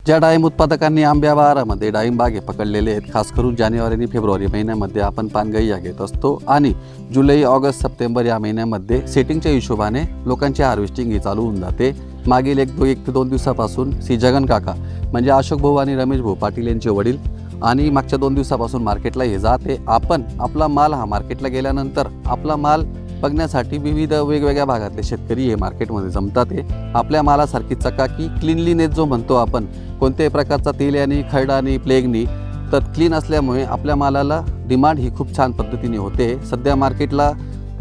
ज्या डाळिंब उत्पादकांनी आंब्या बहारामध्ये डाळिंब बागे पकडलेले आहेत, खास करून जानेवारी आणि फेब्रुवारी महिन्यामध्ये आपण पानगळी घेत असतो आणि जुलै, ऑगस्ट, सप्टेंबर या महिन्यामध्ये सेटिंगच्या हिशोबाने लोकांची हार्वेस्टिंग ही चालू होऊन जाते। मागील एक ते दोन दिवसापासून श्री जगन काका म्हणजे अशोक भाऊ आणि रमेश भाऊ पाटील यांचे वडील आणि मागच्या 2 दिवसापासून मार्केटला हे जाते। आपण आपला माल हा मार्केटला गेल्यानंतर आपला माल बघण्यासाठी विविध वेगवेगळ्या भागातले शेतकरी हे मार्केटमध्ये जमतात। आपल्या मालासारखी चकाकी क्लीनलीनेस जो म्हणतो आपण, कोणत्याही प्रकारचा तेल्यानी खरडानी प्लेगनी तर क्लीन असल्यामुळे आपल्या मालाला डिमांड ही खूप छान पद्धतीने होते। सध्या मार्केटला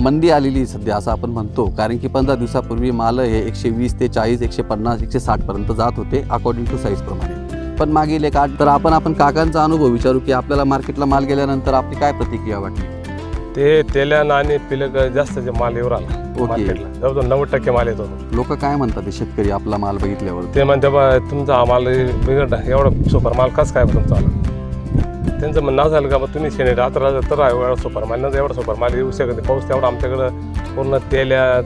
मंदी आलेली सध्या असं आपण म्हणतो, कारण की 15 दिवसापूर्वी माल हे 120 ते 40, 150, 160 पर्यंत जात होते अकॉर्डिंग टू साईज प्रमाणे। पण मागील एक 8 तर आपण काकांचा अनुभव विचारू की आपल्याला मार्केटला माल गेल्यानंतर आपली काय प्रतिक्रिया वाटली। ते तेल्यानं आणि पिलक जास्त जे माल येऊ राहिला ओके। मार्केटला जवळजवळ 90% माल येतो। लोक काय म्हणतात ते शेतकरी आपला माल बघितल्यावर? ते म्हणते बा तुमचा हा माल बिघडला, एवढा सुपर माल कसं काय तुमचा आला? त्यांचं म्हणणं असं झालं का बा तुम्ही शेणे रात्र तर एवढा सुपर माल नंतर एवढा सुपर माल येऊ शकत नाही। पाऊस तेवढा आमच्याकडं पूर्ण तेल्या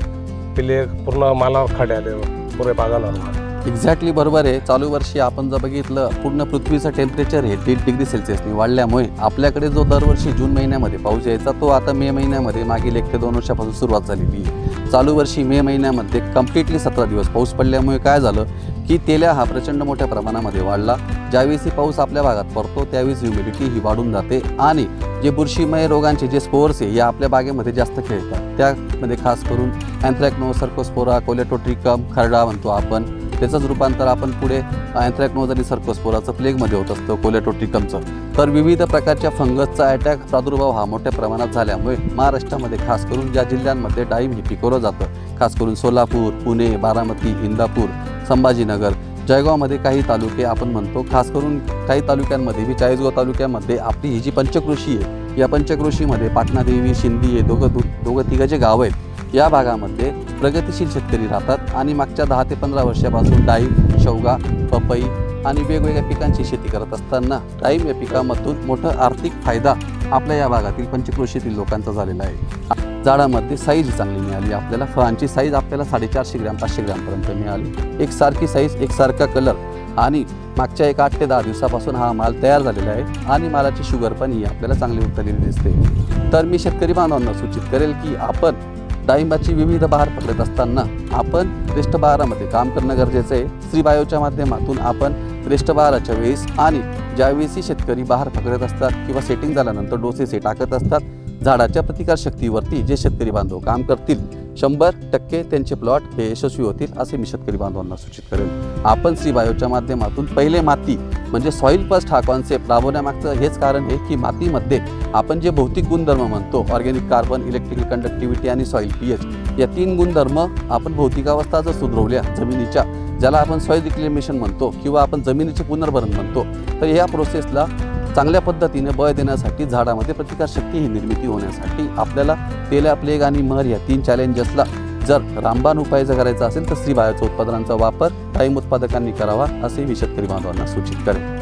पिले पूर्ण मालावर खडे आले पुरे बागाला माल। एक्झॅक्टली बरोबर आहे। चालू वर्षी आपण जर बघितलं पूर्ण पृथ्वीचं टेम्परेचर हे 1.5 डिग्री सेल्सिअसने वाढल्यामुळे आपल्याकडे जो दरवर्षी जून महिन्यामध्ये पाऊस यायचा तो आता मे महिन्यामध्ये मागील 1 ते 2 वर्षापासून सुरुवात झालेली आहे। चालू वर्षी मे महिन्यामध्ये कम्प्लिटली 17 दिवस पाऊस पडल्यामुळे काय झालं की तेल्या हा प्रचंड मोठ्या प्रमाणामध्ये वाढला। ज्यावेळी पाऊस आपल्या भागात पडतो त्यावेळी ह्युमिडिटी ही वाढून जाते आणि जे बुरशीमय रोगांचे जे स्पोर्स आहे हे आपल्या बागेमध्ये जास्त खेळतात। त्यामध्ये खास करून अँथ्रॅक्नोज, सर्कोस्पोरा, कोलेटोट्रिकम खरडा म्हणतो आपण, त्याचंच रूपांतर आपण पुढे अँथ्रॅक्नोज आणि सर्कोस्पोराचं प्लेगमध्ये होत असतं, कोलेटोट्रिकमचं। तर विविध प्रकारच्या फंगसचा अटॅक प्रादुर्भाव हा मोठ्या प्रमाणात झाल्यामुळे महाराष्ट्रामध्ये खास करून ज्या जिल्ह्यांमध्ये डाळिंब हे पिकवलं जातं, खास करून सोलापूर, पुणे, बारामती, इंदापूर, संभाजीनगर, जळगावमध्ये काही तालुके आपण म्हणतो, खास करून काही तालुक्यांमध्ये बी चाळीसगाव तालुक्यामध्ये आपली ही जी पंचक्रोशी आहे या पंचक्रोशीमध्ये पाटणादेवी, शिंदी हे दोघं तिघं जे गावं आहेत या भागामध्ये प्रगतिशील शेतकरी राहतात आणि मागच्या 10 ते 15 वर्षापासून डाळिंब, शेवगा, पपई आणि वेगवेगळ्या पिकांची शेती करत असताना डाळिंब या पिकामधून मोठा आर्थिक फायदा आपल्या या भागातील पंचक्रोशीतील लोकांचा झालेला आहे। झाडामध्ये साईज चांगली मिळाली आपल्याला, फळांची साईज आपल्याला 450 ग्रॅम 500 ग्रॅमपर्यंत मिळाली। एकसारखी साईज, एकसारखा कलर आणि मागच्या 8 ते 10 दिवसापासून हा माल तयार झालेला आहे आणि मालाची शुगर पण ही आपल्याला चांगली उतरलेली दिसते। तर मी शेतकरी बांधवांना सूचित करेल की आपण डाळिंबाची विविध बहार पकडत असताना आपण श्रेष्ठ बहारामध्ये काम करणं गरजेचं आहे। श्री बायोच्या माध्यमातून आपण श्रेष्ठ बहाराच्या वेळेस आणि ज्यावेळेस शेतकरी बहार पकडत असतात किंवा सेटिंग झाल्यानंतर डोसेस हे टाकत असतात, झाडाच्या प्रतिकारशक्तीवरती जे शेतकरी बांधव काम करतील 100% त्यांचे प्लॉट हे यशस्वी होतील असे मी शेतकरी बांधवांना सूचित करेल। आपण श्री बायोच्या माध्यमातून पहिले माती म्हणजे सॉईल फर्स्ट हा कॉन्सेप्ट राबवण्यामागचं हेच कारण आहे की मातीमध्ये आपण जे भौतिक गुणधर्म म्हणतो, ऑर्गॅनिक कार्बन, इलेक्ट्रिकल कंडक्टिव्हिटी आणि सॉईल पीएच या 3 गुणधर्म आपण भौतिकावस्था जर सुधरवल्या जमिनीच्या, ज्याला आपण सॉईल रिक्लेमेशन म्हणतो किंवा आपण जमिनीचे पुनर्भरण म्हणतो, तर या प्रोसेसला चांगल्या पद्धतीने बळ देण्यासाठी झाडामध्ये प्रतिकारशक्ती ही निर्मिती होण्यासाठी आपल्याला तेल्या, प्लेग आणि महर या 3 चॅलेंजेसला जर रामबाण उपाय जर करायचा असेल तर श्री बायोच्या उत्पादनांचा वापर डाळिंब उत्पादकांनी करावा असे मी शेतकरी बांधवांना सूचित करेन।